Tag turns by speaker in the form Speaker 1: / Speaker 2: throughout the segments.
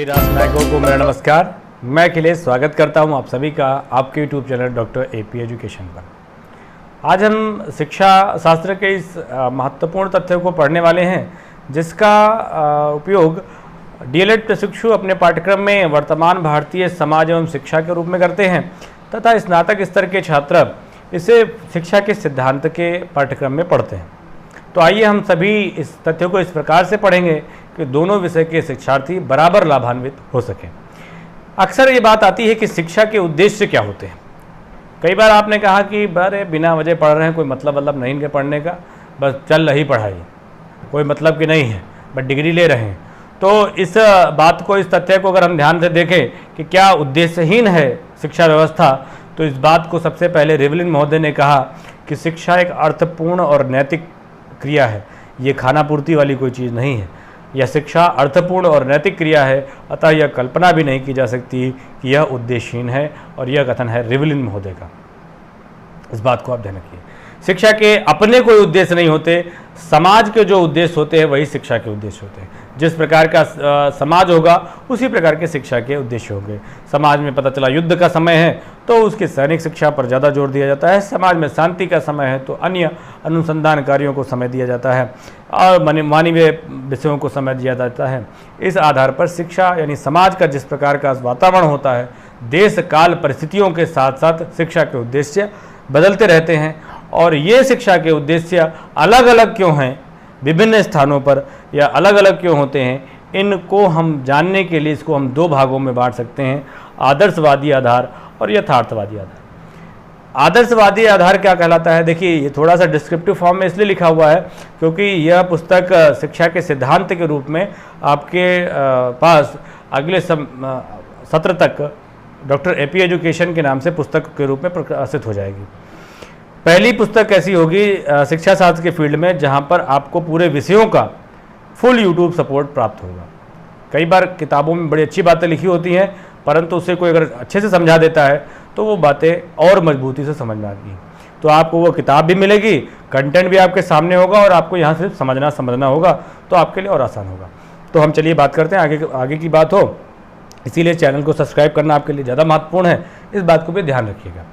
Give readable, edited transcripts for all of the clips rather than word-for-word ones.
Speaker 1: सभी राजनायकों को मेरा नमस्कार। मैं अखिलेश स्वागत करता हूं आप सभी का आपके YouTube channel doctor AP education पर। आज हम शिक्षा शास्त्र के इस महत्वपूर्ण तथ्य को पढ़ने वाले हैं जिसका उपयोग डीएलएड प्रशिक्षु अपने पाठ्यक्रम में वर्तमान भारतीय समाज एवं शिक्षा के रूप में करते हैं तथा स्नातक स्तर के छात्र इसे शिक्षा के सिद्धांत के पाठ्यक्रम में पढ़ते हैं। तो आइए हम सभी इस तथ्य को इस प्रकार से पढ़ेंगे कि दोनों विषय के शिक्षार्थी बराबर लाभान्वित हो सकें। अक्सर ये बात आती है कि शिक्षा के उद्देश्य क्या होते हैं। कई बार आपने कहा कि अरे बिना वजह पढ़ रहे हैं, कोई मतलब नहीं इनके पढ़ने का, बस चल रही पढ़ाई, कोई मतलब की नहीं है, बस डिग्री ले रहे हैं। तो इस बात को, इस तथ्य को अगर हम ध्यान से देखें कि क्या उद्देश्यहीन है शिक्षा व्यवस्था, तो इस बात को सबसे पहले रिवलिन महोदय ने कहा कि शिक्षा एक अर्थपूर्ण और नैतिक क्रिया है, ये खाना पूर्ति वाली कोई चीज़ नहीं है। यह शिक्षा अर्थपूर्ण और नैतिक क्रिया है, अतः यह कल्पना भी नहीं की जा सकती कि यह उद्देश्यहीन है। और यह कथन है रिवलिन महोदय का। इस बात को आप ध्यान रखिए। शिक्षा के अपने कोई उद्देश्य नहीं होते, समाज के जो उद्देश्य होते हैं वही शिक्षा के उद्देश्य होते हैं। जिस प्रकार का समाज होगा उसी प्रकार के शिक्षा के उद्देश्य होंगे। समाज में पता चला युद्ध का समय है तो उसकी सैनिक शिक्षा पर ज़्यादा जोर दिया जाता है। समाज में शांति का समय है तो अन्य अनुसंधान कार्यों को समय दिया जाता है और मानवीय विषयों को समय दिया जाता है। इस आधार पर शिक्षा यानी समाज का जिस प्रकार का वातावरण होता है, देश काल परिस्थितियों के साथ साथ शिक्षा के उद्देश्य बदलते रहते हैं। और ये शिक्षा के उद्देश्य अलग अलग क्यों हैं विभिन्न स्थानों पर, या अलग अलग क्यों होते हैं, इनको हम जानने के लिए इसको हम दो भागों में बांट सकते हैं, आदर्शवादी आधार और यथार्थवादी आधार। आदर्शवादी आधार क्या कहलाता है? देखिए, ये थोड़ा सा डिस्क्रिप्टिव फॉर्म में इसलिए लिखा हुआ है क्योंकि यह पुस्तक शिक्षा के सिद्धांत के रूप में आपके पास अगले सत्र तक डॉक्टर एपी एजुकेशन के नाम से पुस्तक के रूप में प्रकाशित हो जाएगी। पहली पुस्तक ऐसी होगी शिक्षा शास्त्र के फील्ड में जहां पर आपको पूरे विषयों का फुल यूट्यूब सपोर्ट प्राप्त होगा। कई बार किताबों में बड़ी अच्छी बातें लिखी होती हैं, परंतु उसे कोई अगर अच्छे से समझा देता है तो वो बातें और मजबूती से समझ में आती हैं। तो आपको वो किताब भी मिलेगी, कंटेंट भी आपके सामने होगा और आपको यहाँ सिर्फ समझना होगा, तो आपके लिए और आसान होगा। तो हम चलिए बात करते हैं, आगे की बात हो, इसीलिए चैनल को सब्सक्राइब करना आपके लिए ज़्यादा महत्वपूर्ण है, इस बात को भी ध्यान रखिएगा।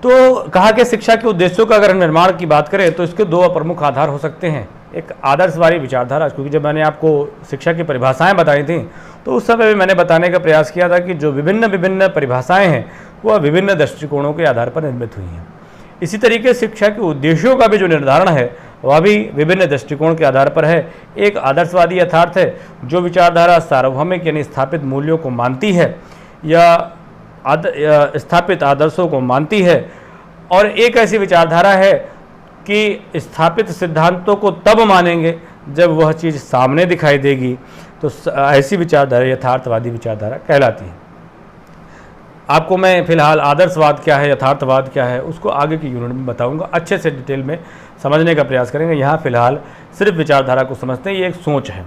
Speaker 1: तो कहा कि शिक्षा के उद्देश्यों का अगर हम निर्माण की बात करें तो इसके दो प्रमुख आधार हो सकते हैं। एक आदर्शवादी विचारधारा, क्योंकि जब मैंने आपको शिक्षा की परिभाषाएं बताई थी तो उस समय भी मैंने बताने का प्रयास किया था कि जो विभिन्न परिभाषाएं हैं वह विभिन्न दृष्टिकोणों के आधार पर निर्मित हुई हैं। इसी तरीके शिक्षा के उद्देश्यों का भी जो निर्धारण है वह भी विभिन्न दृष्टिकोण के आधार पर है। एक आदर्शवादी यथार्थ है जो विचारधारा सार्वभौमिक यानी स्थापित मूल्यों को मानती है या स्थापित आदर्शों को मानती है, और एक ऐसी विचारधारा है कि स्थापित सिद्धांतों को तब मानेंगे जब वह चीज़ सामने दिखाई देगी। तो ऐसी विचारधारा यथार्थवादी विचारधारा कहलाती है। आपको मैं फिलहाल आदर्शवाद क्या है, यथार्थवाद क्या है, उसको आगे की यूनिट में बताऊंगा, अच्छे से डिटेल में समझने का प्रयास करेंगे। यहाँ फिलहाल सिर्फ विचारधारा को समझते हैं, ये एक सोच है।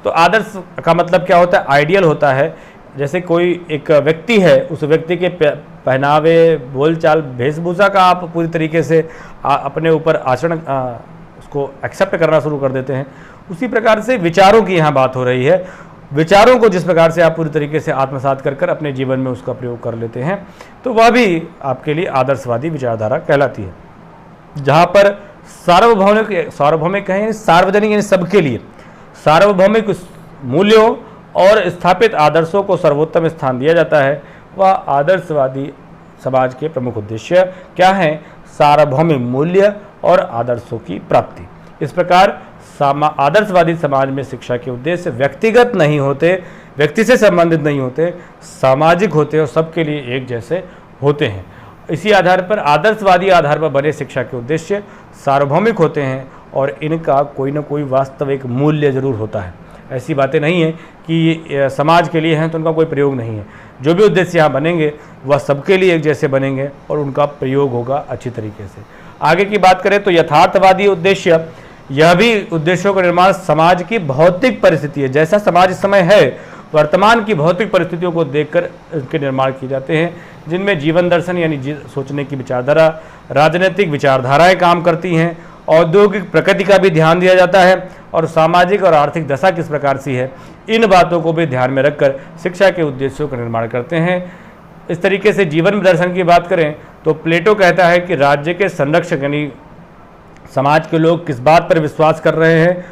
Speaker 1: तो आदर्श का मतलब क्या होता है? आइडियल होता है। जैसे कोई एक व्यक्ति है, उस व्यक्ति के पहनावे, बोलचाल, वेशभूषा का आप पूरी तरीके से अपने ऊपर आचरण उसको एक्सेप्ट करना शुरू कर देते हैं। उसी प्रकार से विचारों की यहाँ बात हो रही है। विचारों को जिस प्रकार से आप पूरी तरीके से आत्मसात कर अपने जीवन में उसका प्रयोग कर लेते हैं, तो वह भी आपके लिए आदर्शवादी विचारधारा कहलाती है। जहाँ पर सार्वभौमिक कहें, सार्वजनिक यानी सबके लिए सार्वभौमिक मूल्यों और स्थापित आदर्शों को सर्वोत्तम स्थान दिया जाता है, वह आदर्शवादी समाज के प्रमुख उद्देश्य क्या हैं? सार्वभौमिक मूल्य और आदर्शों की प्राप्ति। इस प्रकार आदर्शवादी समाज में शिक्षा के उद्देश्य व्यक्तिगत नहीं होते, व्यक्ति से संबंधित नहीं होते, सामाजिक होते और सबके लिए एक जैसे होते हैं। इसी आधार पर आदर्शवादी आधार पर बने शिक्षा के उद्देश्य सार्वभौमिक होते हैं और इनका कोई ना कोई वास्तविक मूल्य जरूर होता है। ऐसी बातें नहीं है कि समाज के लिए हैं तो उनका कोई प्रयोग नहीं है। जो भी उद्देश्य यहाँ बनेंगे वह सबके लिए एक जैसे बनेंगे और उनका प्रयोग होगा अच्छी तरीके से। आगे की बात करें तो यथार्थवादी उद्देश्य, यह भी उद्देश्यों का निर्माण समाज की भौतिक परिस्थिति है, जैसा समाज इस समय है वर्तमान की भौतिक परिस्थितियों को देखकर इनके निर्माण किए जाते हैं, जिनमें जीवन दर्शन यानी सोचने की विचारधारा, राजनीतिक विचारधाराएं काम करती हैं, औद्योगिक प्रकृति का भी ध्यान दिया जाता है और सामाजिक और आर्थिक दशा किस प्रकार सी है, इन बातों को भी ध्यान में रखकर शिक्षा के उद्देश्यों का निर्माण करते हैं। इस तरीके से जीवन दर्शन की बात करें तो प्लेटो कहता है कि राज्य के संरक्षक यानी समाज के लोग किस बात पर विश्वास कर रहे हैं,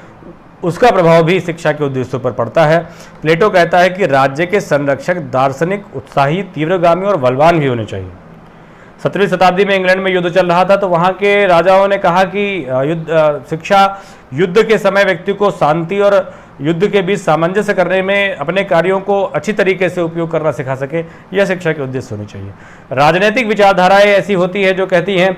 Speaker 1: उसका प्रभाव भी शिक्षा के उद्देश्यों पर पड़ता है। प्लेटो कहता है कि राज्य के संरक्षक दार्शनिक, उत्साही, तीव्रगामी और बलवान भी होने चाहिए। 17वीं शताब्दी में इंग्लैंड में युद्ध चल रहा था तो वहाँ के राजाओं ने कहा कि शिक्षा युद्ध के समय व्यक्ति को शांति और युद्ध के बीच सामंजस्य करने में अपने कार्यों को अच्छी तरीके से उपयोग करना सिखा सके, यह शिक्षा के उद्देश्य होने चाहिए। राजनीतिक विचारधाराएं ऐसी होती है जो कहती हैं,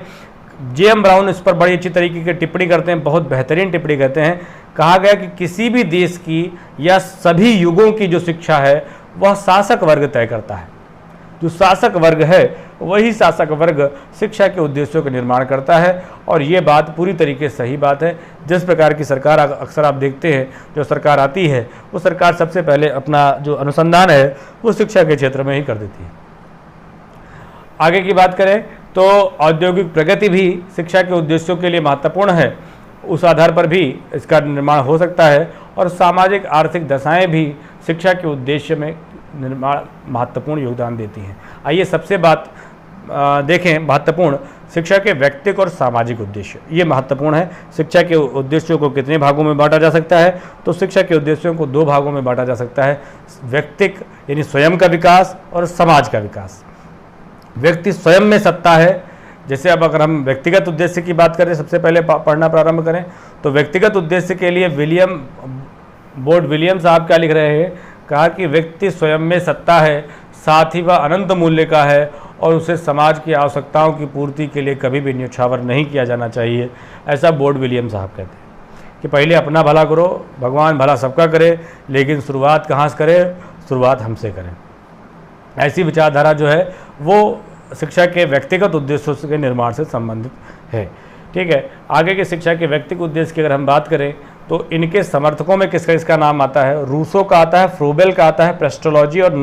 Speaker 1: जे.एम. ब्राउन इस पर बड़ी अच्छी तरीके की टिप्पणी करते हैं, बहुत बेहतरीन टिप्पणी करते हैं। कहा गया कि किसी भी देश की या सभी युगों की जो शिक्षा है वह शासक वर्ग तय करता है। जो शासक वर्ग है वही शासक वर्ग शिक्षा के उद्देश्यों का निर्माण करता है, और ये बात पूरी तरीके से सही बात है। जिस प्रकार की सरकार अक्सर आप देखते हैं, जो सरकार आती है वो सरकार सबसे पहले अपना जो अनुसंधान है वो शिक्षा के क्षेत्र में ही कर देती है। आगे की बात करें तो औद्योगिक प्रगति भी शिक्षा के उद्देश्यों के लिए महत्वपूर्ण है, उस आधार पर भी इसका निर्माण हो सकता है, और सामाजिक आर्थिक दशाएं भी शिक्षा के उद्देश्य में निर्माण महत्वपूर्ण योगदान देती हैं। आइए सबसे बात देखें महत्वपूर्ण शिक्षा के व्यक्तिक और सामाजिक उद्देश्य, ये महत्वपूर्ण है। शिक्षा के उद्देश्यों को कितने भागों में बांटा जा सकता है, तो शिक्षा के उद्देश्यों को 2 भागों में बांटा जा सकता है, व्यक्तिक यानी स्वयं का विकास और समाज का विकास। व्यक्ति स्वयं में सत्ता है, जैसे अब अगर हम व्यक्तिगत उद्देश्य की बात करें, सबसे पहले पढ़ना प्रारंभ करें तो व्यक्तिगत उद्देश्य के लिए विलियम साहब क्या लिख रहे हैं, कहा कि व्यक्ति स्वयं में सत्ता है, साथ ही वह अनंत मूल्य का है और उसे समाज की आवश्यकताओं की पूर्ति के लिए कभी भी न्यौछावर नहीं किया जाना चाहिए। ऐसा बोर्ड विलियम साहब कहते हैं कि पहले अपना भला करो, भगवान भला सबका करे, लेकिन शुरुआत कहाँ से करें, शुरुआत हमसे करें। ऐसी विचारधारा जो है वो शिक्षा के व्यक्तिगत उद्देश्यों के निर्माण से संबंधित है। ठीक है, आगे के शिक्षा के व्यक्तिगत उद्देश्य की अगर हम बात करें तो इनके समर्थकों में किसका नाम आता है, रूसो का आता है, फ्रोबेल का आता है, प्रेस्टोलॉजी और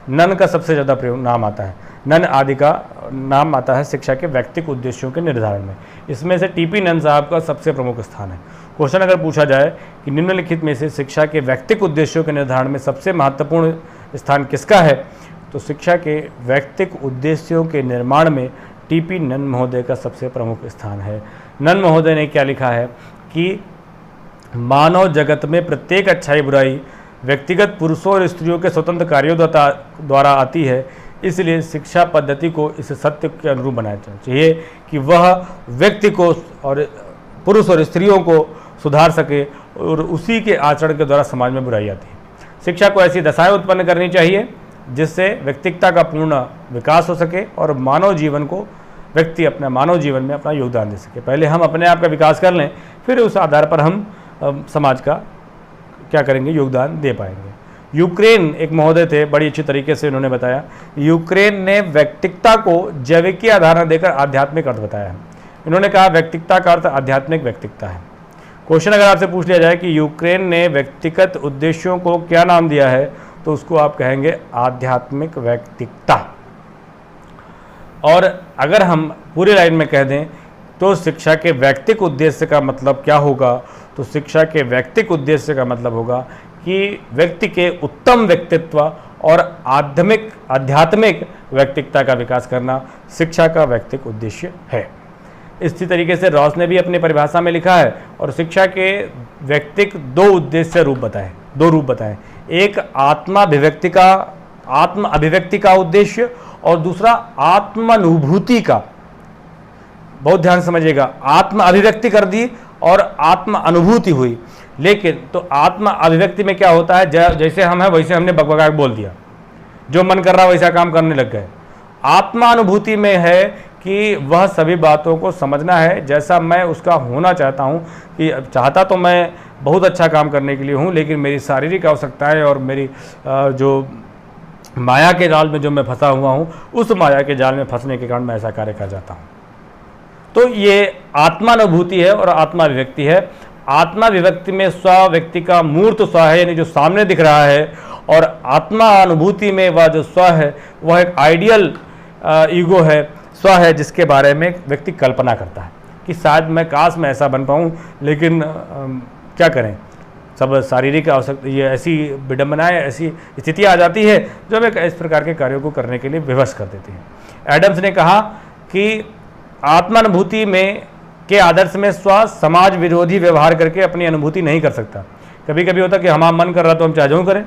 Speaker 1: नन का सबसे ज़्यादा नाम आता है, नन आदि का नाम आता है शिक्षा के व्यक्तिगत उद्देश्यों के निर्धारण में। इसमें से टीपी नन साहब का सबसे प्रमुख स्थान है। क्वेश्चन अगर पूछा जाए कि निम्नलिखित में से शिक्षा के व्यक्तिगत उद्देश्यों के निर्धारण में सबसे महत्वपूर्ण स्थान किसका है, तो शिक्षा के व्यक्तिगत उद्देश्यों के निर्माण में टीपी नन महोदय का सबसे प्रमुख स्थान है। नन महोदय ने क्या लिखा है कि मानव जगत में प्रत्येक अच्छाई बुराई व्यक्तिगत पुरुषों और स्त्रियों के स्वतंत्र कार्यों द्वारा आती है, इसलिए शिक्षा पद्धति को इस सत्य के अनुरूप बनाना चाहिए कि वह व्यक्ति को और पुरुष और स्त्रियों को सुधार सके और उसी के आचरण के द्वारा समाज में बुराई आती है। शिक्षा को ऐसी दशाएं उत्पन्न करनी चाहिए जिससे व्यक्तिगता का पूर्ण विकास हो सके और मानव जीवन को व्यक्ति अपना मानव जीवन में अपना योगदान दे सके। पहले हम अपने आप का विकास कर लें, फिर उस आधार पर हम समाज का क्या करेंगे, योगदान दे पाएंगे। यूक्रेन एक महोदय थे, बड़ी अच्छी तरीके से उन्होंने बताया। यूक्रेन ने व्यक्तिगता को जैविकी आधार न देकर आध्यात्मिक अर्थ बताया है। इन्होंने कहा व्यक्तिगता का अर्थ आध्यात्मिक व्यक्तिगता है। क्वेश्चन अगर आपसे पूछ लिया जाए कि यूक्रेन ने व्यक्तिगत उद्देश्यों को क्या नाम दिया है, तो उसको आप कहेंगे आध्यात्मिक व्यक्तिगता। और अगर हम पूरे लाइन में कह दें तो शिक्षा के व्यक्तिगत उद्देश्य का मतलब क्या होगा, तो शिक्षा के व्यक्तिगत उद्देश्य का मतलब होगा कि व्यक्ति के उत्तम व्यक्तित्व और आध्यात्मिक व्यक्तिगता का विकास करना शिक्षा का व्यक्तिगत उद्देश्य है। इसी तरीके से रॉस ने भी अपनी परिभाषा में लिखा है, और शिक्षा के व्यक्तिगत 2 उद्देश्य दो रूप बताए। एक आत्म अभिव्यक्ति का उद्देश्य और दूसरा आत्मानुभूति का। बहुत ध्यान समझिएगा, आत्म अभिव्यक्ति कर दी और आत्म अनुभूति हुई, लेकिन तो आत्म अभिव्यक्ति में क्या होता है, जैसे हम हैं वैसे हमने बकबका बोल दिया, जो मन कर रहा वैसा काम करने लग गए। आत्मानुभूति में है कि वह सभी बातों को समझना है जैसा मैं उसका होना चाहता हूँ, कि चाहता तो मैं बहुत अच्छा काम करने के लिए हूँ, लेकिन मेरी शारीरिक आवश्यकताएं और मेरी जो माया के जाल में जो मैं फंसा हुआ हूँ, उस माया के जाल में फंसने के कारण मैं ऐसा कार्य कर जाता हूँ। तो ये आत्मानुभूति है और आत्माभिव्यक्ति है। आत्माभिव्यक्ति में स्व व्यक्ति का मूर्त स्व है, यानी जो सामने दिख रहा है, और आत्मानुभूति में वह जो स्व है वह एक आइडियल ईगो है, स्व है, जिसके बारे में व्यक्ति कल्पना करता है कि शायद मैं काश मैं ऐसा बन पाऊँ, लेकिन क्या करें, सब शारीरिक आवश्यकता, ये ऐसी विडंबनाएं, ऐसी स्थितियाँ आ जाती है जो हमें इस प्रकार के कार्यों को करने के लिए विवश कर देती है। एडम्स ने कहा कि आत्मानुभूति में के आदर्श में स्व समाज विरोधी व्यवहार करके अपनी अनुभूति नहीं कर सकता। कभी कभी होता कि हमारा मन कर रहा तो हम चाहे जो करें,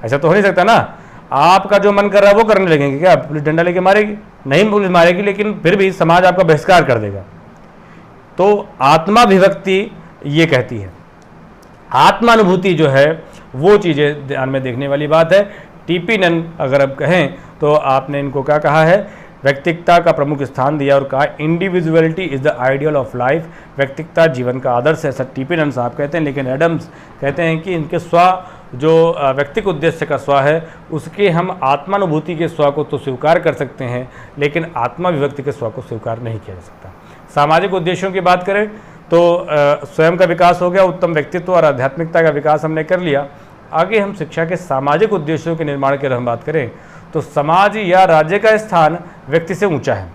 Speaker 1: ऐसा तो हो नहीं सकता ना। आपका जो मन कर रहा है वो करने लगेंगे क्या? पुलिस डंडा लेके मारेगी? नहीं पुलिस मारेगी, लेकिन फिर भी समाज आपका बहिष्कार कर देगा। तो आत्माभिव्यक्ति ये कहती है, आत्मानुभूति जो है वो चीज़ें ध्यान में देखने वाली बात है। टीपी नन अगर अब कहें तो आपने इनको क्या कहा है, व्यक्तिकता का प्रमुख स्थान दिया और कहा individuality is the ideal of life, व्यक्तिकता जीवन का आदर्श है, ऐसा टीपी नन साहब कहते हैं। लेकिन एडम्स कहते हैं कि इनके स्व जो व्यक्तिगत उद्देश्य का स्व है उसके हम आत्मानुभूति के स्व को तो स्वीकार कर सकते हैं, लेकिन आत्माभिव्यक्ति के स्व को स्वीकार नहीं किया जा सकता। सामाजिक उद्देश्यों की बात करें तो स्वयं का विकास हो गया, उत्तम व्यक्तित्व और आध्यात्मिकता का विकास हमने कर लिया। आगे हम शिक्षा के सामाजिक उद्देश्यों के निर्माण की हम बात करें तो समाज या राज्य का स्थान व्यक्ति से ऊंचा है,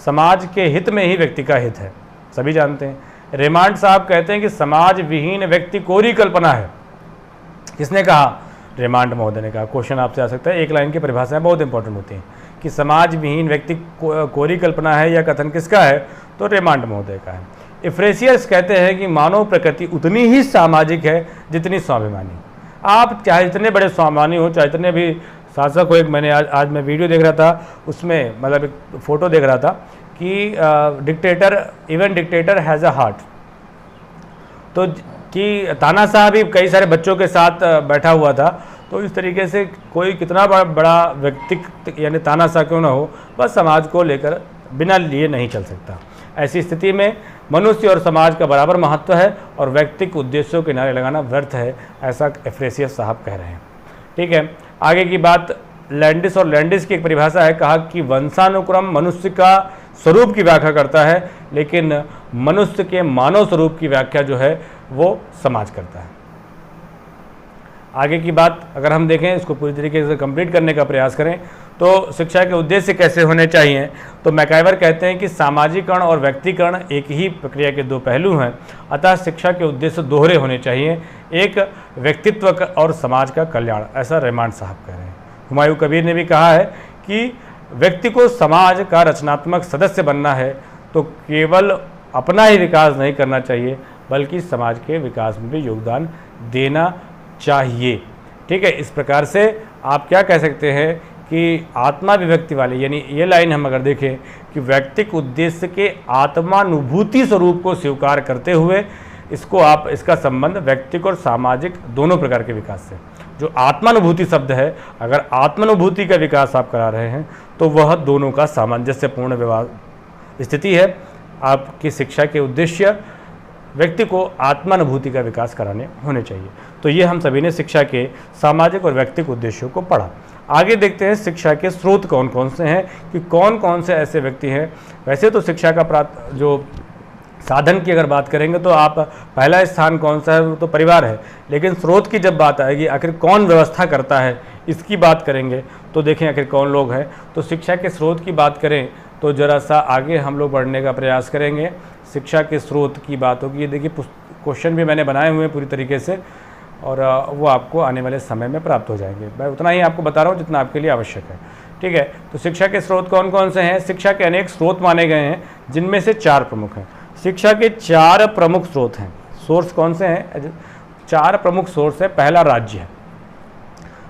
Speaker 1: समाज के हित में ही व्यक्ति का हित है, सभी जानते हैं। रेमांड साहब कहते हैं कि समाज विहीन व्यक्ति कोरी कल्पना है। किसने कहा? रेमांड महोदय ने कहा। क्वेश्चन आपसे आ सकता है, एक लाइन की परिभाषाएं बहुत इंपॉर्टेंट होती हैं कि समाज विहीन व्यक्ति कोरी कल्पना है, या कथन किसका है? तो रेमांड महोदय का है। इफ्रेसियस कहते हैं कि मानव प्रकृति उतनी ही सामाजिक है जितनी स्वाभिमानी। आप चाहे जितने बड़े स्वाभिमानी हो, चाहे जितने भी शासक हो, एक मैंने आज मैं वीडियो देख रहा था, उसमें मतलब एक फ़ोटो देख रहा था कि even dictator has a heart. तो कि तानाशाह भी कई सारे बच्चों के साथ बैठा हुआ था, तो इस तरीके से कोई कितना बड़ा व्यक्ति यानी तानाशाह क्यों ना हो, बस समाज को लेकर बिना लिए नहीं चल सकता। ऐसी स्थिति में मनुष्य और समाज का बराबर महत्व है और व्यक्तिगत उद्देश्यों के नारे लगाना व्यर्थ है, ऐसा एफ्रेसियस साहब कह रहे हैं। ठीक है, आगे की बात लैंडिस और लैंडिस की एक परिभाषा है, कहा कि वंशानुक्रम मनुष्य का स्वरूप की व्याख्या करता है, लेकिन मनुष्य के मानव स्वरूप की व्याख्या जो है वो समाज करता है। आगे की बात अगर हम देखें, इसको पूरी तरीके से कंप्लीट करने का प्रयास करें तो शिक्षा के उद्देश्य कैसे होने चाहिए, तो मैकाइवर कहते हैं कि सामाजिकरण और व्यक्तिकरण एक ही प्रक्रिया के दो पहलू हैं, अतः शिक्षा के उद्देश्य दोहरे होने चाहिए, एक व्यक्तित्व और समाज का कल्याण, ऐसा रेमांड साहब कह रहे हैं। हुमायूं कबीर ने भी कहा है कि व्यक्ति को समाज का रचनात्मक सदस्य बनना है तो केवल अपना ही विकास नहीं करना चाहिए बल्कि समाज के विकास में भी योगदान देना चाहिए। ठीक है, इस प्रकार से आप क्या कह सकते हैं कि आत्माभिव्यक्ति वाले, यानी ये लाइन हम अगर देखें कि व्यक्तिगत उद्देश्य के आत्मानुभूति स्वरूप को स्वीकार करते हुए इसका संबंध व्यक्तिगत और सामाजिक दोनों प्रकार के विकास से। जो आत्मानुभूति शब्द है, अगर आत्मानुभूति का विकास आप करा रहे हैं तो वह दोनों का सामंजस्यपूर्ण व्यवहार स्थिति है। आपकी शिक्षा के उद्देश्य व्यक्ति को आत्मानुभूति का विकास कराने होने चाहिए। तो ये हम सभी ने शिक्षा के सामाजिक और व्यक्तिगत उद्देश्यों को पढ़ा। आगे देखते हैं शिक्षा के स्रोत कौन कौन से हैं, कि कौन कौन से ऐसे व्यक्ति हैं। वैसे तो शिक्षा का जो साधन की अगर बात करेंगे तो आप पहला स्थान कौन सा है, वो तो परिवार है, लेकिन स्रोत की जब बात आएगी, आखिर कौन व्यवस्था करता है, इसकी बात करेंगे तो देखें आखिर कौन लोग हैं। तो शिक्षा के स्रोत की बात करें तो ज़रा सा आगे हम लोग बढ़ने का प्रयास करेंगे। शिक्षा के स्रोत की बात होगी, देखिए क्वेश्चन भी मैंने बनाए हुए हैं पूरी तरीके से, और वो आपको आने वाले समय में प्राप्त हो जाएंगे। मैं उतना ही आपको बता रहा हूँ जितना आपके लिए आवश्यक है। ठीक है, तो शिक्षा के स्रोत कौन कौन से हैं? शिक्षा के अनेक स्रोत माने गए हैं, जिनमें से 4 प्रमुख हैं। शिक्षा के 4 प्रमुख स्रोत हैं। सोर्स कौन से हैं? 4 प्रमुख सोर्स है। पहला राज्य है,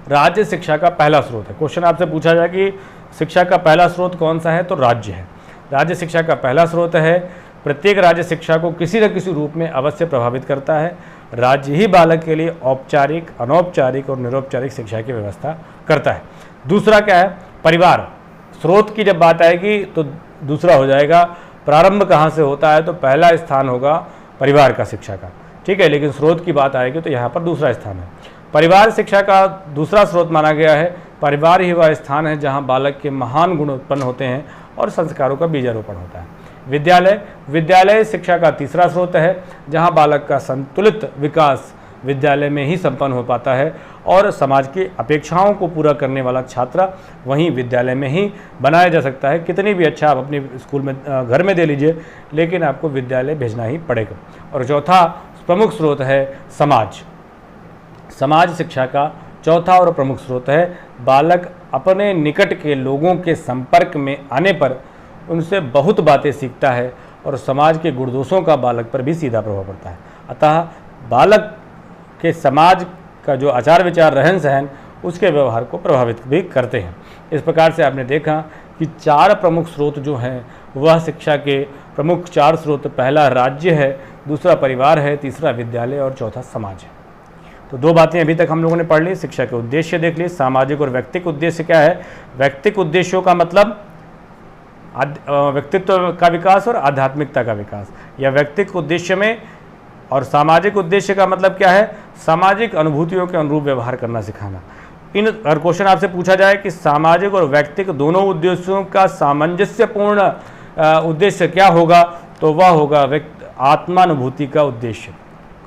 Speaker 1: राज्य शिक्षा का पहला स्रोत है। क्वेश्चन आपसे पूछा जाए कि शिक्षा का पहला स्रोत कौन सा है, तो राज्य है। राज्य शिक्षा का पहला स्रोत है। प्रत्येक राज्य शिक्षा को किसी न किसी रूप में अवश्य प्रभावित करता है। राज्य ही बालक के लिए औपचारिक, अनौपचारिक और निरौपचारिक शिक्षा की व्यवस्था करता है। दूसरा क्या है? परिवार। स्रोत की जब बात आएगी तो दूसरा हो जाएगा प्रारंभ कहाँ से होता है, तो पहला स्थान होगा परिवार का शिक्षा का। ठीक है, लेकिन स्रोत की बात आएगी तो यहाँ पर दूसरा स्थान है। परिवार शिक्षा का दूसरा स्रोत माना गया है। परिवार ही वह स्थान है जहाँ बालक के महान गुण उत्पन्न होते हैं और संस्कारों का बीजारोपण होता है। विद्यालय शिक्षा का तीसरा स्रोत है, जहाँ बालक का संतुलित विकास विद्यालय में ही संपन्न हो पाता है और समाज की अपेक्षाओं को पूरा करने वाला छात्र वहीं विद्यालय में ही बनाया जा सकता है। कितनी भी अच्छा आप अपने स्कूल में घर में दे लीजिए, लेकिन आपको विद्यालय भेजना ही पड़ेगा। और चौथा प्रमुख स्रोत है समाज। समाज शिक्षा का चौथा और प्रमुख स्रोत है। बालक अपने निकट के लोगों के संपर्क में आने पर उनसे बहुत बातें सीखता है और समाज के गुण दोषों का बालक पर भी सीधा प्रभाव पड़ता है। अतः बालक के समाज का जो आचार विचार, रहन सहन, उसके व्यवहार को प्रभावित भी करते हैं। इस प्रकार से आपने देखा कि 4 प्रमुख स्रोत जो हैं वह शिक्षा के प्रमुख 4 स्रोत, पहला राज्य है, दूसरा परिवार है, तीसरा विद्यालय और चौथा समाज है। तो 2 बातें अभी तक हम लोगों ने पढ़ ली। शिक्षा के उद्देश्य देख लिए, सामाजिक और व्यक्तिक उद्देश्य क्या है। व्यक्तिक उद्देश्यों का मतलब व्यक्तित्व का विकास और आध्यात्मिकता का विकास, या व्यक्तिक उद्देश्य में, और सामाजिक उद्देश्य का मतलब क्या है, सामाजिक अनुभूतियों के अनुरूप व्यवहार करना सिखाना। इन अगर क्वेश्चन आपसे पूछा जाए कि सामाजिक और व्यक्तिक दोनों उद्देश्यों का सामंजस्यपूर्ण उद्देश्य क्या होगा, तो वह होगा आत्मानुभूति का उद्देश्य।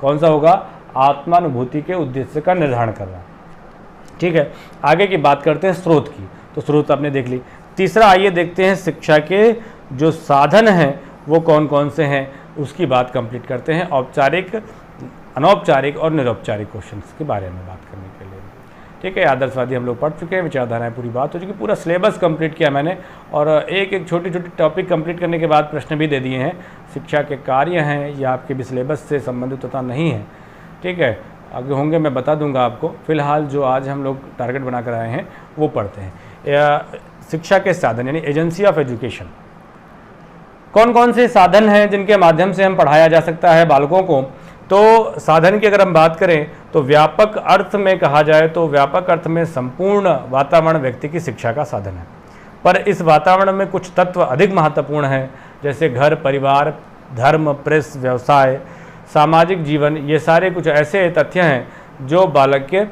Speaker 1: कौन सा होगा? आत्मानुभूति के उद्देश्य का निर्धारण करना। ठीक है, आगे की बात करते हैं स्रोत की। तो स्रोत आपने देख ली। तीसरा आइए देखते हैं शिक्षा के जो साधन हैं वो कौन कौन से हैं, उसकी बात कंप्लीट करते हैं। औपचारिक, अनौपचारिक और निरौपचारिक क्वेश्चंस के बारे में बात करने के लिए। ठीक है, आदर्शवादी हम लोग पढ़ चुके हैं, विचारधाराएं पूरी बात हो चुकी, पूरा सिलेबस कंप्लीट किया मैंने, और एक एक छोटी छोटी टॉपिक कंप्लीट करने के बाद प्रश्न भी दे दिए हैं। शिक्षा के कार्य हैं या आपके भी सिलेबस से संबंधित होता नहीं है। ठीक है, आगे होंगे मैं बता दूंगा आपको। फिलहाल जो आज हम लोग टारगेट बना कर आए हैं वो पढ़ते हैं। शिक्षा के साधन यानी एजेंसी ऑफ एजुकेशन, कौन कौन से साधन हैं जिनके माध्यम से हम पढ़ाया जा सकता है बालकों को। तो साधन की अगर हम बात करें तो व्यापक अर्थ में कहा जाए तो व्यापक अर्थ में संपूर्ण वातावरण व्यक्ति की शिक्षा का साधन है। पर इस वातावरण में कुछ तत्व अधिक महत्वपूर्ण हैं, जैसे घर, परिवार, धर्म, प्रेस, व्यवसाय, सामाजिक जीवन। ये सारे कुछ ऐसे तथ्य हैं जो बालक के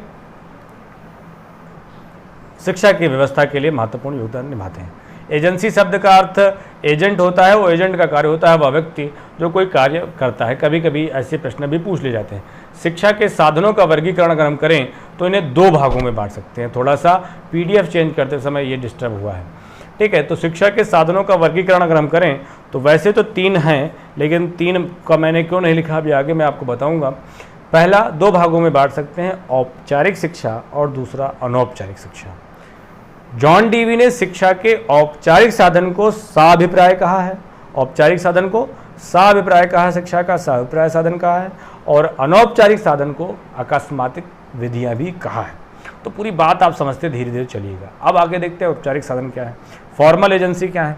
Speaker 1: शिक्षा की व्यवस्था के लिए महत्वपूर्ण योगदान निभाते हैं। एजेंसी शब्द का अर्थ एजेंट होता है। वो एजेंट का कार्य होता है वह व्यक्ति जो कोई कार्य करता है। कभी कभी ऐसे प्रश्न भी पूछ लिए जाते हैं। शिक्षा के साधनों का वर्गीकरण अगर हम करें तो इन्हें 2 भागों में बांट सकते हैं। थोड़ा सा PDF चेंज करते समय ये डिस्टर्ब हुआ है। ठीक है, तो शिक्षा के साधनों का वर्गीकरण अगर हम करें तो वैसे तो 3 हैं, लेकिन 3 का मैंने क्यों नहीं लिखा अभी आगे मैं आपको बताऊंगा। पहला 2 भागों में बांट सकते हैं, औपचारिक शिक्षा और दूसरा अनौपचारिक शिक्षा। जॉन डीवी ने शिक्षा के औपचारिक साधन को साभिप्राय कहा है, औपचारिक साधन को साभिप्राय कहा है, शिक्षा का साभिप्राय साधन कहा है, और अनौपचारिक साधन को अकस्मातिक विधियां भी कहा है। तो पूरी बात आप समझते धीरे धीरे चलिएगा। अब आगे देखते हैं औपचारिक साधन क्या है, फॉर्मल एजेंसी क्या है।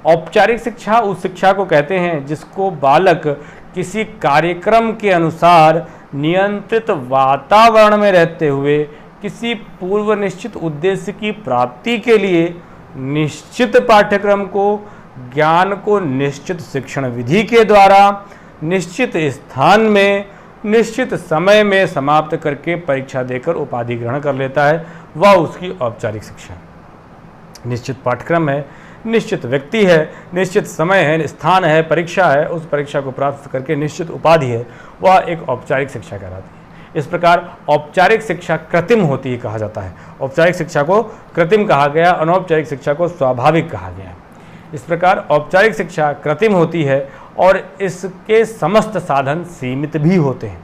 Speaker 1: औपचारिक शिक्षा उस शिक्षा को कहते हैं जिसको बालक किसी कार्यक्रम के अनुसार नियंत्रित वातावरण में रहते हुए किसी पूर्व निश्चित उद्देश्य की प्राप्ति के लिए निश्चित पाठ्यक्रम को, ज्ञान को निश्चित शिक्षण विधि के द्वारा निश्चित स्थान में निश्चित समय में समाप्त करके परीक्षा देकर उपाधि ग्रहण कर लेता है, वह उसकी औपचारिक शिक्षा। निश्चित पाठ्यक्रम है, निश्चित व्यक्ति है, निश्चित समय है, स्थान है, परीक्षा है, उस परीक्षा को प्राप्त करके निश्चित उपाधि है, वह एक औपचारिक शिक्षा कहलाती है। इस प्रकार औपचारिक शिक्षा कृत्रिम होती है कहा जाता है। औपचारिक शिक्षा को कृत्रिम कहा गया, अनौपचारिक शिक्षा को स्वाभाविक कहा गया। इस प्रकार औपचारिक शिक्षा कृत्रिम होती है और इसके समस्त साधन सीमित भी होते हैं।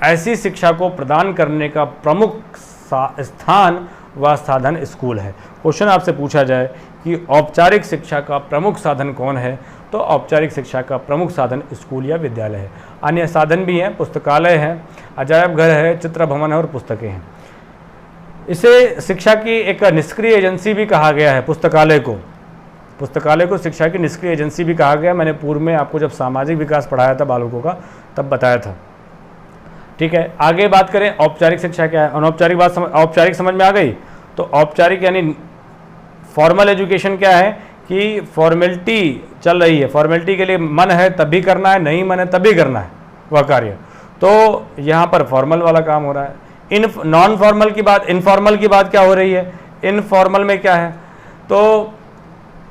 Speaker 1: ऐसी शिक्षा को प्रदान करने का प्रमुख स्थान व साधन स्कूल है। क्वेश्चन आपसे पूछा जाए कि औपचारिक शिक्षा का प्रमुख साधन कौन है, तो औपचारिक शिक्षा का प्रमुख साधन स्कूल या विद्यालय है। अन्य साधन भी हैं, पुस्तकालय है, अजायब घर है, चित्र भवन है और पुस्तकें हैं। इसे शिक्षा की एक निष्क्रिय एजेंसी भी कहा गया है। पुस्तकालय को शिक्षा की निष्क्रिय एजेंसी भी कहा गया। मैंने पूर्व में आपको जब सामाजिक विकास पढ़ाया था बालकों का तब बताया था। ठीक है, आगे बात करें औपचारिक शिक्षा क्या है। अनौपचारिक औपचारिक समझ में आ गई। तो औपचारिक यानी फॉर्मल एजुकेशन क्या है कि फॉर्मेलिटी चल रही है, फॉर्मेलिटी के लिए मन है तब भी करना है, नहीं मन है तब भी करना है वह कार्य। तो यहाँ पर फॉर्मल वाला काम हो रहा है। नॉन फॉर्मल की बात, इनफॉर्मल की बात क्या हो रही है। इनफॉर्मल में क्या है, तो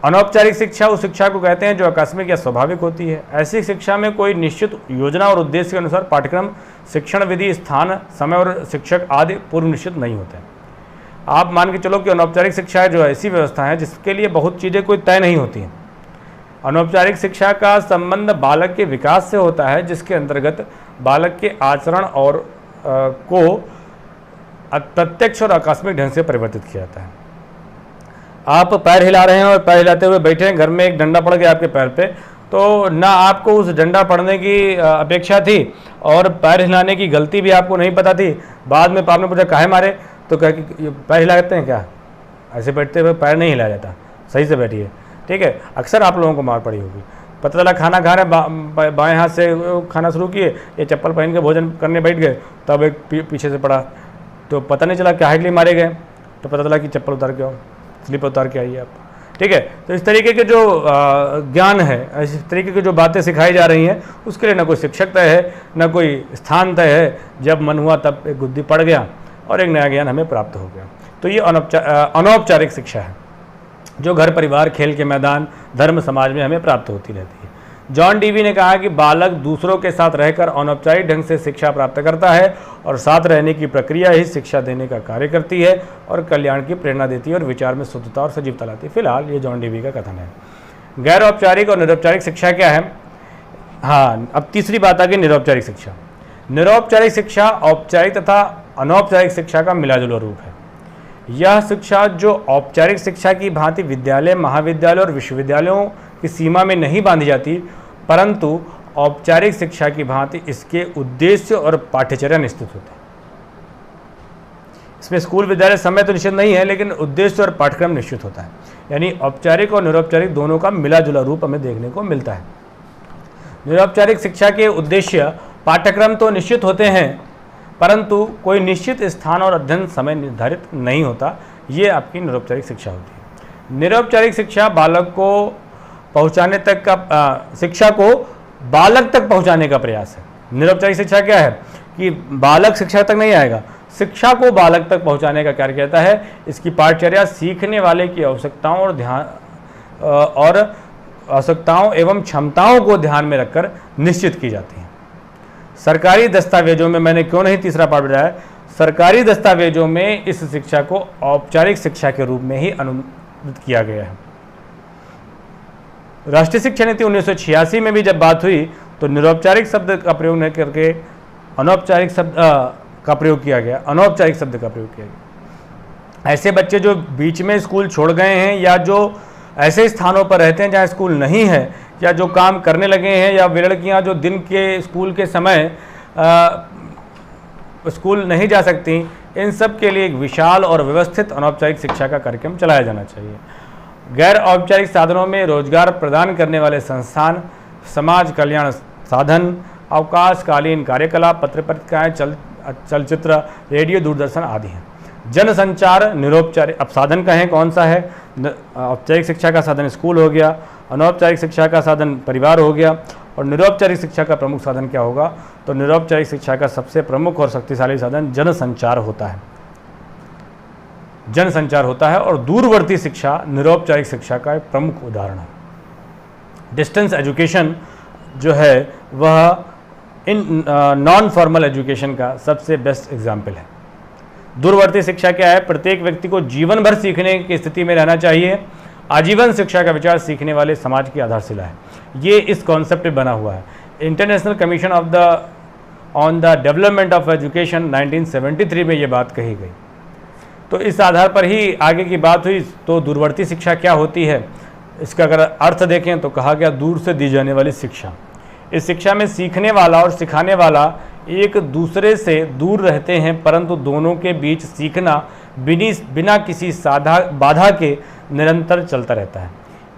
Speaker 1: अनौपचारिक शिक्षा उस शिक्षा को कहते हैं जो आकस्मिक या स्वाभाविक होती है। ऐसी शिक्षा में कोई निश्चित योजना और उद्देश्य के अनुसार पाठ्यक्रम, शिक्षण विधि, स्थान, समय और शिक्षक आदि पूर्व निश्चित नहीं होते हैं। आप मान के चलो कि अनौपचारिक शिक्षा जो ऐसी व्यवस्था है जिसके लिए बहुत चीज़ें कोई तय नहीं होती हैं। अनौपचारिक शिक्षा का संबंध बालक के विकास से होता है, जिसके अंतर्गत बालक के आचरण और को अप्रत्यक्ष और आकस्मिक ढंग से परिवर्तित किया जाता है। आप पैर हिला रहे हैं और पैर हिलाते हुए बैठे हैं, घर में एक डंडा पड़ गया आपके पैर पे, तो ना आपको उस डंडा पड़ने की अपेक्षा थी और पैर हिलाने की गलती भी आपको नहीं पता थी। बाद में पाप ने पूछा काहे मारे, तो कह कि पैर हिलाते हैं क्या, ऐसे बैठते हुए पैर नहीं हिलाया जाता, सही से बैठिए, ठीक है। अक्सर आप लोगों को मार पड़ी होगी। पता चला खाना खा रहे बाएं हाथ से खाना शुरू किए, ये चप्पल पहन के भोजन करने बैठ गए, तब एक पीछे से पड़ा, तो पता नहीं चला क्या के लिए मारे गए, तो पता चला कि चप्पल उतार के आओ, स्लीप उतार के आइए आप, ठीक है। तो इस तरीके के जो ज्ञान है, इस तरीके की जो बातें सिखाई जा रही हैं, उसके लिए ना कोई शिक्षक तय है, ना कोई स्थान तय है। जब मन हुआ तब एक गुद्दी पड़ गया और एक नया ज्ञान हमें प्राप्त हो गया। तो ये अनौपचारिक शिक्षा है जो घर परिवार, खेल के मैदान, धर्म, समाज में हमें प्राप्त होती रहती है। जॉन डीवी ने कहा कि बालक दूसरों के साथ रहकर अनौपचारिक ढंग से शिक्षा प्राप्त करता है और साथ रहने की प्रक्रिया ही शिक्षा देने का कार्य करती है और कल्याण की प्रेरणा देती है और विचार में शुद्धता और सजीवता लाती है। फिलहाल ये जॉन डीवी का कथन है। गैर औपचारिक और निरौपचारिक शिक्षा क्या है? हाँ, अब तीसरी बात आ गई निरौपचारिक शिक्षा। निरौपचारिक शिक्षा औपचारिक तथा अनौपचारिक शिक्षा का मिलाजुला रूप है। यह शिक्षा जो औपचारिक शिक्षा की भांति विद्यालय, महाविद्यालय और विश्वविद्यालयों की सीमा में नहीं बांधी जाती, परंतु औपचारिक शिक्षा की भांति इसके उद्देश्य और पाठ्यचर्या निश्चित होते हैं। इसमें स्कूल, विद्यालय, समय तो निश्चित नहीं है, लेकिन उद्देश्य और पाठ्यक्रम निश्चित होता है। यानी औपचारिक और निरौपचारिक दोनों का मिला जुला रूप हमें देखने को मिलता है। निरौपचारिक शिक्षा के उद्देश्य, पाठ्यक्रम तो निश्चित होते हैं, परंतु कोई निश्चित स्थान और अध्ययन समय निर्धारित नहीं होता। ये आपकी निरौपचारिक शिक्षा होती है। निरौपचारिक शिक्षा बालक को पहुंचाने तक का शिक्षा को बालक तक पहुंचाने का प्रयास है। निरौपचारिक शिक्षा क्या है कि बालक शिक्षा तक नहीं आएगा, शिक्षा को बालक तक पहुंचाने का कार्य करता है। इसकी पाठचर्या सीखने वाले की आवश्यकताओं और आवश्यकताओं एवं क्षमताओं को ध्यान में रखकर निश्चित की जाती है। सरकारी दस्तावेजों में, मैंने क्यों नहीं तीसरा पार्ट बताया, सरकारी दस्तावेजों में इस शिक्षा को औपचारिक शिक्षा के रूप में ही अनुमोदित किया गया है। राष्ट्रीय शिक्षा नीति 1986 में भी जब बात हुई तो निरौपचारिक शब्द का प्रयोग न करके अनौपचारिक शब्द का प्रयोग किया गया, अनौपचारिक शब्द का प्रयोग किया गया। ऐसे बच्चे जो बीच में स्कूल छोड़ गए हैं या जो ऐसे स्थानों पर रहते हैं जहाँ स्कूल नहीं है, या जो काम करने लगे हैं, या वे लड़कियाँ जो दिन के स्कूल के समय स्कूल नहीं जा सकती, इन सब के लिए एक विशाल और व्यवस्थित अनौपचारिक शिक्षा का कार्यक्रम चलाया जाना चाहिए। गैर औपचारिक साधनों में रोजगार प्रदान करने वाले संस्थान, समाज कल्याण साधन, अवकाशकालीन कार्यकलाप, पत्र पत्रिकाएँ, चलचित्र, रेडियो, दूरदर्शन आदि हैं। जनसंचार निरौपचारिक, अब साधन कहें कौन सा है? औपचारिक शिक्षा का साधन स्कूल हो गया, अनौपचारिक शिक्षा का साधन परिवार हो गया, और निरौपचारिक शिक्षा का प्रमुख साधन क्या होगा? तो निरौपचारिक शिक्षा का सबसे प्रमुख और शक्तिशाली साधन जनसंचार होता है। जनसंचार होता है, और दूरवर्ती शिक्षा निरौपचारिक शिक्षा का एक प्रमुख उदाहरण है। डिस्टेंस एजुकेशन जो है वह इन नॉन फॉर्मल एजुकेशन का सबसे बेस्ट एग्जाम्पल है। दूरवर्ती शिक्षा क्या है? प्रत्येक व्यक्ति को जीवन भर सीखने की स्थिति में रहना चाहिए। आजीवन शिक्षा का विचार सीखने वाले समाज की आधारशिला है। ये इस कॉन्सेप्ट पे बना हुआ है। International commission on the development of education 1973 में ये बात कही गई। तो इस आधार पर ही आगे की बात हुई। तो दूरवर्ती शिक्षा क्या होती है, इसका अगर अर्थ देखें तो कहा गया दूर से दी जाने वाली शिक्षा। इस शिक्षा में सीखने वाला और सिखाने वाला एक दूसरे से दूर रहते हैं, परंतु दोनों के बीच सीखना बिना किसी बाधा के निरंतर चलता रहता है।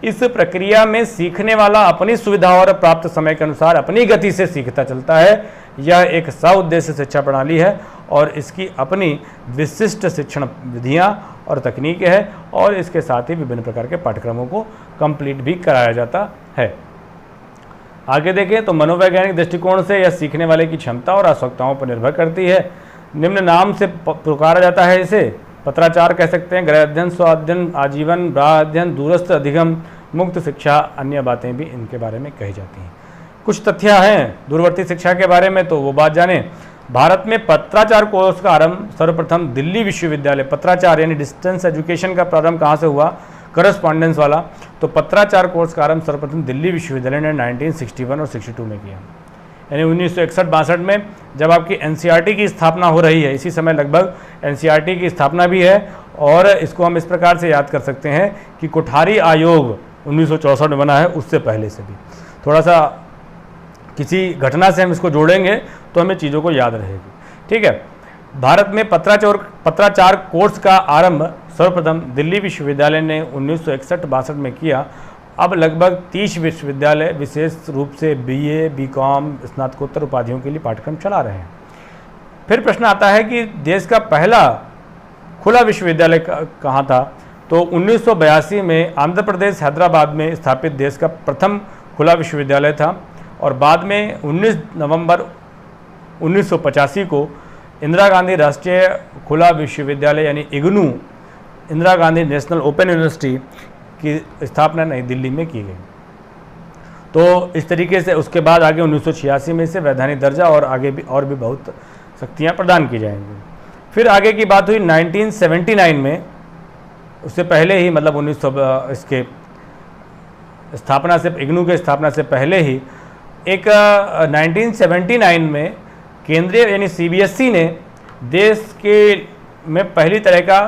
Speaker 1: इस प्रक्रिया में सीखने वाला अपनी सुविधा और प्राप्त समय के अनुसार अपनी गति से सीखता चलता है। यह एक सउद्देश्य शिक्षा प्रणाली है और इसकी अपनी विशिष्ट शिक्षण विधियां और तकनीकें हैं, और इसके साथ ही विभिन्न प्रकार के पाठ्यक्रमों को कंप्लीट भी कराया जाता है। आगे देखें तो मनोवैज्ञानिक दृष्टिकोण से यह सीखने वाले की क्षमता और आवश्यकताओं पर निर्भर करती है। निम्न नाम से पुकारा जाता है इसे। पत्राचार कह सकते हैं, गृह अध्ययन, स्व अध्ययन, आजीवन, बाह्य अध्ययन, दूरस्थ अधिगम, मुक्त शिक्षा, अन्य बातें भी इनके बारे में कही जाती हैं। कुछ तथ्य हैं दूरवर्ती शिक्षा के बारे में, तो वो बात जाने। भारत में पत्राचार कोर्स का आरंभ सर्वप्रथम दिल्ली विश्वविद्यालय, पत्राचार यानी डिस्टेंस एजुकेशन का प्रारंभ कहाँ से हुआ? करस्पॉन्डेंस वाला, तो पत्राचार कोर्स का आरंभ सर्वप्रथम दिल्ली विश्वविद्यालय ने 1961 और 62 में किया। यानी 1961-62 में जब आपकी एनसीईआरटी की स्थापना हो रही है, इसी समय लगभग एनसीईआरटी की स्थापना भी है। और इसको हम इस प्रकार से याद कर सकते हैं कि कोठारी आयोग 1964 में बना है, उससे पहले से भी थोड़ा सा किसी घटना से हम इसको जोड़ेंगे तो हमें चीज़ों को याद रहेगी। ठीक है, भारत में पत्राचार कोर्स का आरंभ सर्वप्रथम दिल्ली विश्वविद्यालय ने 1961-62 में किया। अब लगभग 30 विश्वविद्यालय विशेष रूप से बीए, बीकॉम, स्नातकोत्तर उपाधियों के लिए पाठ्यक्रम चला रहे हैं। फिर प्रश्न आता है कि देश का पहला खुला विश्वविद्यालय कहाँ था? तो 1982 में आंध्र प्रदेश हैदराबाद में स्थापित देश का प्रथम खुला विश्वविद्यालय था। और बाद में 19 नवंबर 1985 को इंदिरा गांधी राष्ट्रीय खुला विश्वविद्यालय यानी IGNOU, Indira Gandhi national open university की स्थापना नई दिल्ली में की गई। तो इस तरीके से उसके बाद आगे 1986 में इसे वैधानिक दर्जा और आगे भी बहुत शक्तियाँ प्रदान की जाएंगी। फिर आगे की बात हुई 1979 में, उससे पहले ही मतलब 1900 इसके स्थापना से, इग्नू के स्थापना से पहले ही एक 1979 में केंद्रीय यानी सीबीएसई ने देश के में पहली तरह का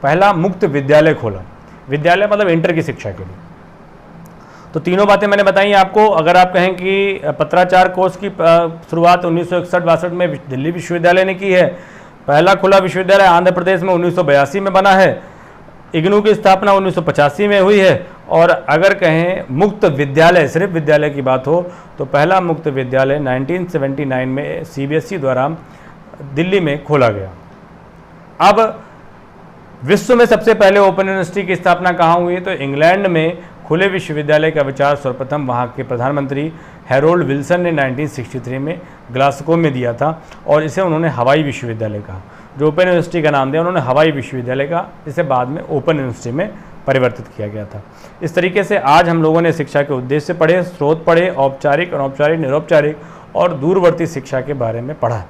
Speaker 1: पहला मुक्त विद्यालय खोला। विद्यालय मतलब इंटर की शिक्षा के लिए। तो तीनों बातें मैंने बताई आपको। अगर आप कहें कि पत्राचार कोर्स की शुरुआत 1961-62 में दिल्ली विश्वविद्यालय ने की है, पहला खुला विश्वविद्यालय आंध्र प्रदेश में 1982 में बना है, इग्नू की स्थापना 1985 में हुई है। और अगर कहें मुक्त विद्यालय, सिर्फ विद्यालय की बात हो, तो पहला मुक्त विद्यालय 1979 में सीबीएसई द्वारा दिल्ली में खोला गया। अब विश्व में सबसे पहले ओपन यूनिवर्सिटी की स्थापना कहाँ हुई? तो इंग्लैंड में खुले विश्वविद्यालय का विचार सर्वप्रथम वहाँ के प्रधानमंत्री हैरोल्ड विल्सन ने 1963 में ग्लासगो में दिया था। और इसे उन्होंने हवाई विश्वविद्यालय कहा। जो ओपन यूनिवर्सिटी का नाम दिया उन्होंने हवाई विश्वविद्यालय का, जिसे बाद में ओपन यूनिवर्सिटी में परिवर्तित किया गया था। इस तरीके से आज हम लोगों ने शिक्षा के उद्देश्य पढ़े, स्रोत पढ़े, औपचारिक, अनौपचारिक, निरौपचारिक और दूरवर्ती शिक्षा के बारे में पढ़ा।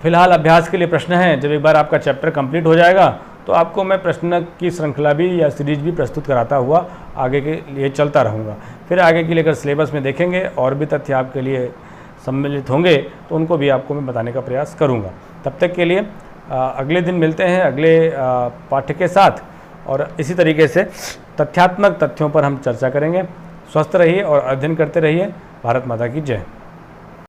Speaker 1: फिलहाल अभ्यास के लिए प्रश्न हैं। जब एक बार आपका चैप्टर कंप्लीट हो जाएगा तो आपको मैं प्रश्न की श्रृंखला भी या सीरीज भी प्रस्तुत कराता हुआ आगे के लिए चलता रहूँगा। फिर आगे के लिए अगर सिलेबस में देखेंगे और भी तथ्य आपके लिए सम्मिलित होंगे तो उनको भी आपको मैं बताने का प्रयास करूँगा। तब तक के लिए अगले दिन मिलते हैं अगले पाठ्य के साथ, और इसी तरीके से तथ्यात्मक तथ्यों पर हम चर्चा करेंगे। स्वस्थ रहिए और अध्ययन करते रहिए। भारत माता की जय।